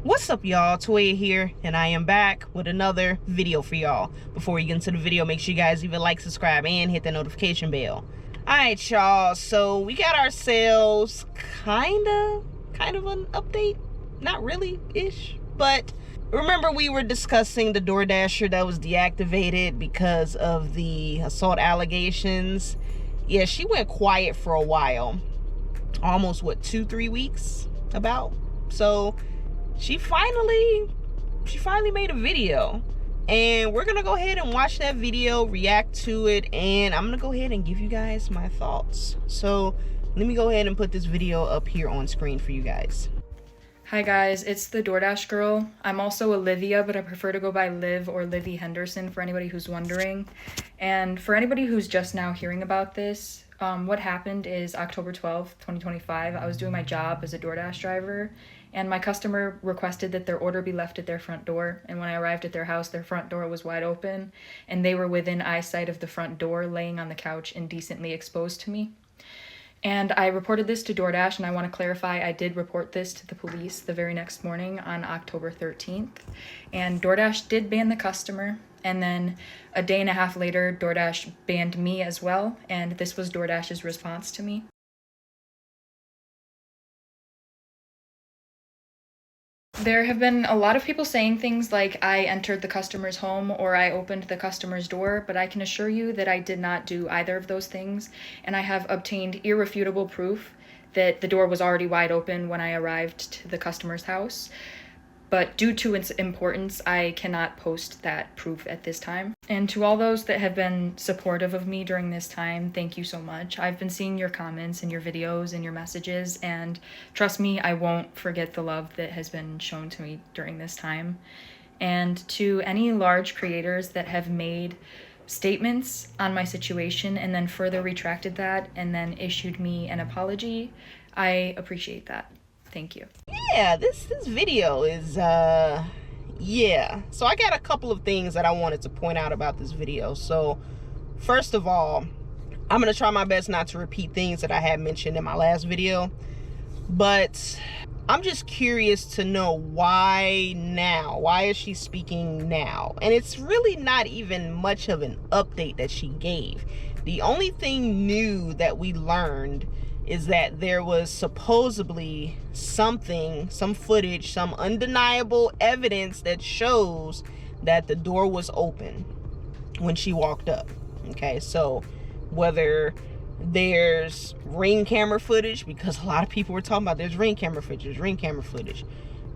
What's up, y'all? Toya here, and I am back with another video for y'all. Before we get into the video, make sure you guys even like, subscribe, and hit the notification bell. Alright, y'all, so we got ourselves kind of an update. Not really ish, but remember we were discussing the DoorDasher that was deactivated because of the assault allegations. Yeah, she went quiet for a while, almost what, 2-3 weeks about. So she finally made a video, and we're gonna go ahead and watch that video, react to it, and I'm gonna go ahead and give you guys my thoughts. So let me go ahead and put this video up here on screen for you guys. Hi guys, it's the DoorDash girl. I'm also Olivia, but I prefer to go by Liv or Livy Henderson for anybody who's wondering. And for anybody who's just now hearing about this, what happened is October 12th, 2025, I was doing my job as a DoorDash driver, and my customer requested that their order be left at their front door. And when I arrived at their house, their front door was wide open, and they were within eyesight of the front door, laying on the couch indecently exposed to me. And I reported this to DoorDash, and I want to clarify, I did report this to the police the very next morning on October 13th. And DoorDash did ban the customer, and then a day and a half later, DoorDash banned me as well, and this was DoorDash's response to me. There have been a lot of people saying things like I entered the customer's home or I opened the customer's door, but I can assure you that I did not do either of those things, and I have obtained irrefutable proof that the door was already wide open when I arrived to the customer's house. But due to its importance, I cannot post that proof at this time. And to all those that have been supportive of me during this time, thank you so much. I've been seeing your comments and your videos and your messages, and trust me, I won't forget the love that has been shown to me during this time. And to any large creators that have made statements on my situation and then further retracted that and then issued me an apology, I appreciate that. Thank you. Yeah, this video is yeah, so I got a couple of things that I wanted to point out about this video. So first of all, I'm gonna try my best not to repeat things that I had mentioned in my last video, but I'm just curious to know why now. Why is she speaking now? And it's really not even much of an update that she gave. The only thing new that we learned is that there was supposedly some footage, some undeniable evidence that shows that the door was open when she walked up. Okay, so whether there's ring camera footage, because a lot of people were talking about there's ring camera footage.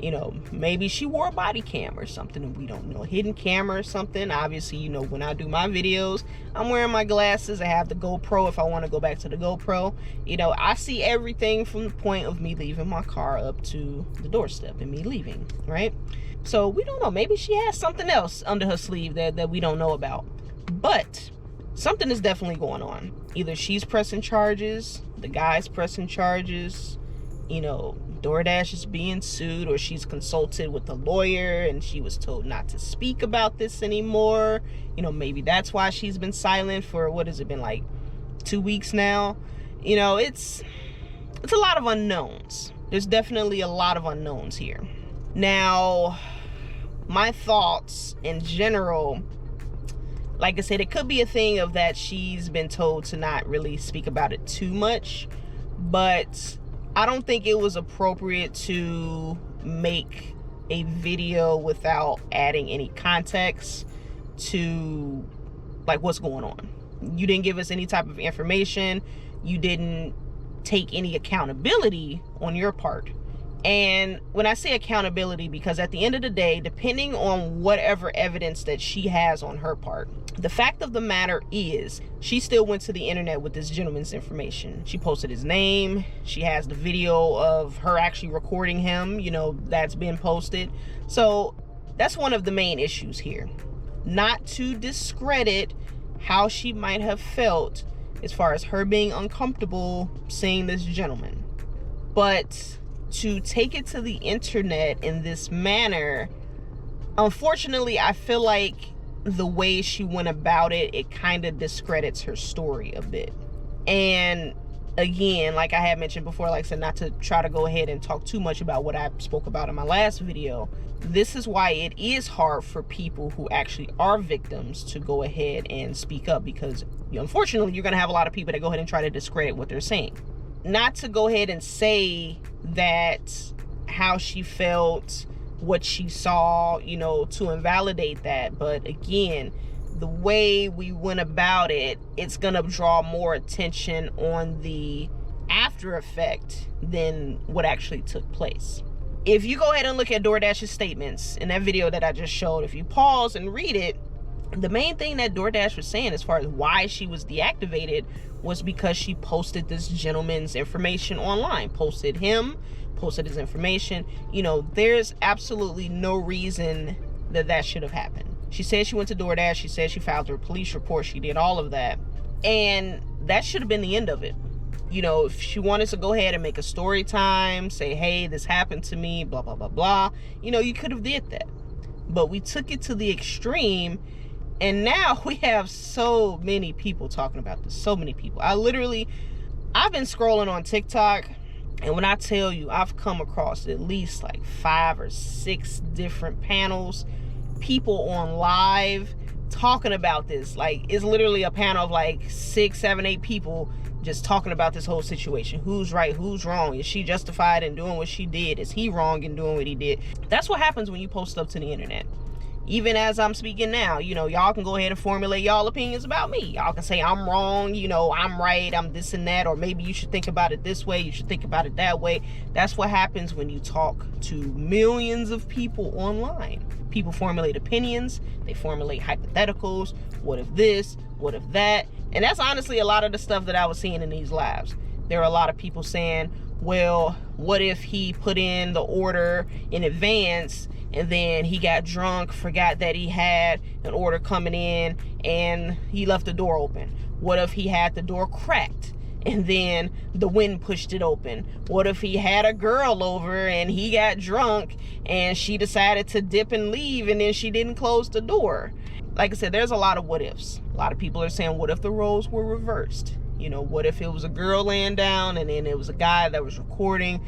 You know, maybe she wore a body cam or something and we don't know, hidden camera or something. Obviously, you know, when I do my videos, I'm wearing my glasses. I have the GoPro if I want to go back to the GoPro. You know, I see everything from the point of me leaving my car up to the doorstep and me leaving, right? So we don't know, maybe she has something else under her sleeve that we don't know about. But something is definitely going on. Either she's pressing charges, the guy's pressing charges, you know, DoorDash is being sued, or she's consulted with a lawyer and she was told not to speak about this anymore. You know, maybe that's why she's been silent for, what has it been, like 2 weeks now? You know, it's a lot of unknowns. There's definitely a lot of unknowns here. Now, my thoughts in general, like I said, it could be a thing of that she's been told to not really speak about it too much, but I don't think it was appropriate to make a video without adding any context to like what's going on. You didn't give us any type of information. You didn't take any accountability on your part. And when I say accountability, because at the end of the day, depending on whatever evidence that she has on her part, the fact of the matter is she still went to the internet with this gentleman's information. She posted his name. She has the video of her actually recording him, you know, that's been posted. So that's one of the main issues here. Not to discredit how she might have felt as far as her being uncomfortable seeing this gentleman, but to take it to the internet in this manner, unfortunately, I feel like the way she went about it, it kind of discredits her story a bit. And again, like I had mentioned before, like I said, not to try to go ahead and talk too much about what I spoke about in my last video, this is why it is hard for people who actually are victims to go ahead and speak up, because unfortunately you're going to have a lot of people that go ahead and try to discredit what they're saying. Not to go ahead and say that how she felt, what she saw, to invalidate that, but again, the way we went about it, it's gonna draw more attention on the after effect than what actually took place. If you go ahead and look at DoorDash's statements in that video that I just showed, if you pause and read it, the main thing that DoorDash was saying as far as why she was deactivated was because she posted this gentleman's information online, posted his information. There's absolutely no reason that should have happened. She said she went to DoorDash. She said she filed her police report. She did all of that. And that should have been the end of it. If she wanted to go ahead and make a story time, say, hey, this happened to me, blah, blah, blah, blah, you could have did that. But we took it to the extreme. And now we have so many people talking about this. So many people. I've been scrolling on TikTok. And when I tell you, I've come across at least like 5 or 6 different panels, people on live talking about this. Like, it's literally a panel of like 6, 7, 8 people just talking about this whole situation. Who's right? Who's wrong? Is she justified in doing what she did? Is he wrong in doing what he did? That's what happens when you post stuff to the internet. Even as I'm speaking now, y'all can go ahead and formulate y'all opinions about me. Y'all can say I'm wrong, I'm right, I'm this and that, or maybe you should think about it this way, you should think about it that way. That's what happens when you talk to millions of people online. People formulate opinions, they formulate hypotheticals. What if this? What if that? And that's honestly a lot of the stuff that I was seeing in these lives. There are a lot of people saying, well, what if he put in the order in advance and then he got drunk, forgot that he had an order coming in, and he left the door open? What if he had the door cracked and then the wind pushed it open? What if he had a girl over and he got drunk and she decided to dip and leave and then she didn't close the door? Like I said, there's a lot of what ifs. A lot of people are saying, what if the roles were reversed? What if it was a girl laying down and then it was a guy that was recording?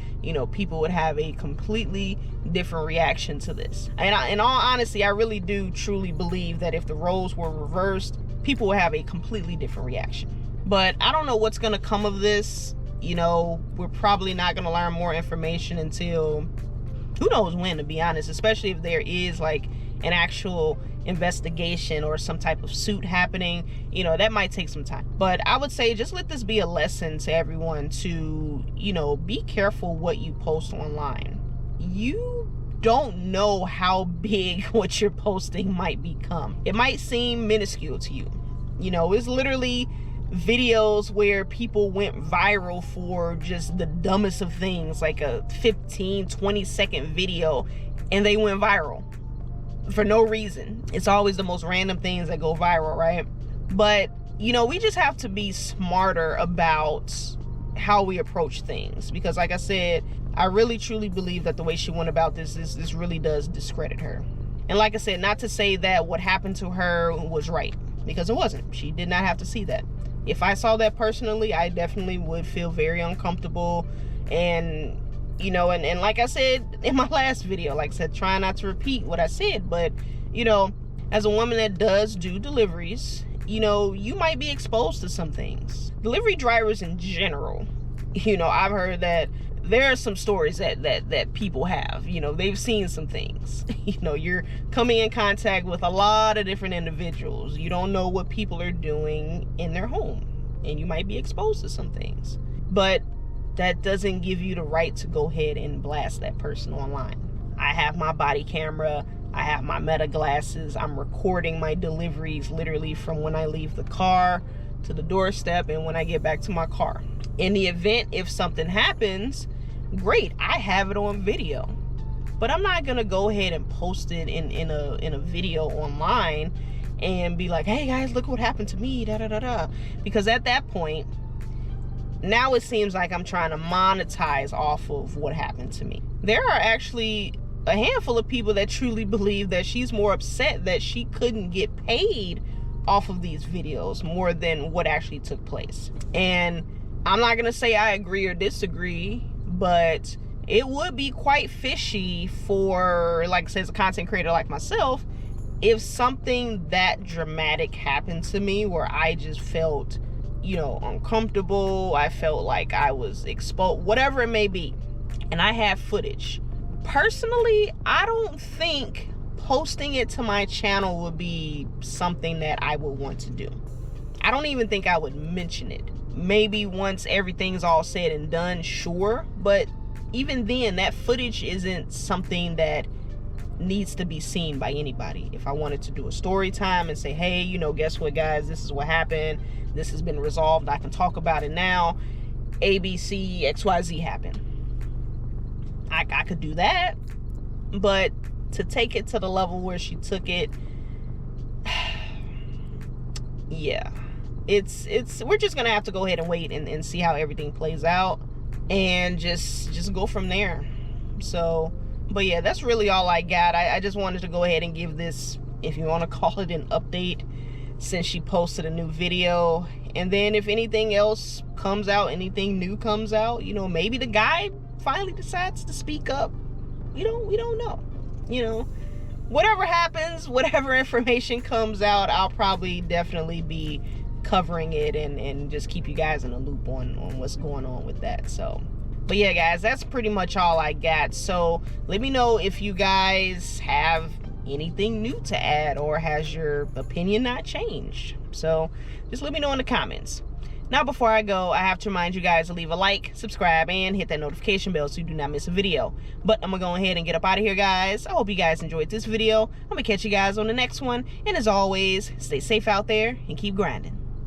People would have a completely different reaction to this. And in all honesty, I really do truly believe that if the roles were reversed, people would have a completely different reaction. But I don't know what's going to come of this. We're probably not going to learn more information until who knows when, to be honest, especially if there is like an actual investigation or some type of suit happening. That might take some time. But I would say just let this be a lesson to everyone to, be careful what you post online. You don't know how big what you're posting might become. It might seem minuscule to you. It's literally videos where people went viral for just the dumbest of things, like a 15-20 second video, and they went viral for no reason. It's always the most random things that go viral, right? But we just have to be smarter about how we approach things, because like I said, I really truly believe that the way she went about this really does discredit her. And like I said, not to say that what happened to her was right, because it wasn't. She did not have to see that. If I saw that personally, I definitely would feel very uncomfortable. And and like I said in my last video, like I said, trying not to repeat what I said, but as a woman that does do deliveries, you might be exposed to some things. Delivery drivers in general, I've heard that there are some stories that people have. They've seen some things. You're coming in contact with a lot of different individuals. You don't know what people are doing in their home, and you might be exposed to some things. But that doesn't give you the right to go ahead and blast that person online. I have my body camera. I have my Meta glasses. I'm recording my deliveries literally from when I leave the car to the doorstep and when I get back to my car. In the event if something happens, great, I have it on video. But I'm not gonna go ahead and post it in a video online and be like, hey guys, look what happened to me, da da da da. Because at that point, now it seems like I'm trying to monetize off of what happened to me. There are actually a handful of people that truly believe that she's more upset that she couldn't get paid off of these videos more than what actually took place. And I'm not gonna say I agree or disagree, but it would be quite fishy for, like I said, as a content creator like myself, if something that dramatic happened to me where I just felt, you know, uncomfortable, I felt like I was exposed, whatever it may be, and I have footage. Personally, I don't think posting it to my channel would be something that I would want to do. I don't even think I would mention it. Maybe once everything's all said and done, sure, but even then, that footage isn't something that needs to be seen by anybody. If I wanted to do a story time and say, hey, you know, guess what, guys, this is what happened, this has been resolved, I can talk about it now, ABC XYZ happened, I could do that. But to take it to the level where she took it, yeah, it's we're just gonna have to go ahead and wait and see how everything plays out, and just go from there. So, but yeah, that's really all I got. I just wanted to go ahead and give this, if you want to call it an update, since she posted a new video. And then if anything else comes out, anything new comes out, you know, maybe the guy finally decides to speak up. We don't know. You know, whatever happens, whatever information comes out, I'll probably definitely be covering it and just keep you guys in the loop on what's going on with that. So, but yeah, guys, that's pretty much all I got. So let me know if you guys have anything new to add, or has your opinion not changed. So just let me know in the comments. Now, before I go, I have to remind you guys to leave a like, subscribe, and hit that notification bell so you do not miss a video. But I'm gonna go ahead and get up out of here, guys. I hope you guys enjoyed this video. I'm gonna catch you guys on the next one, and as always, stay safe out there and keep grinding.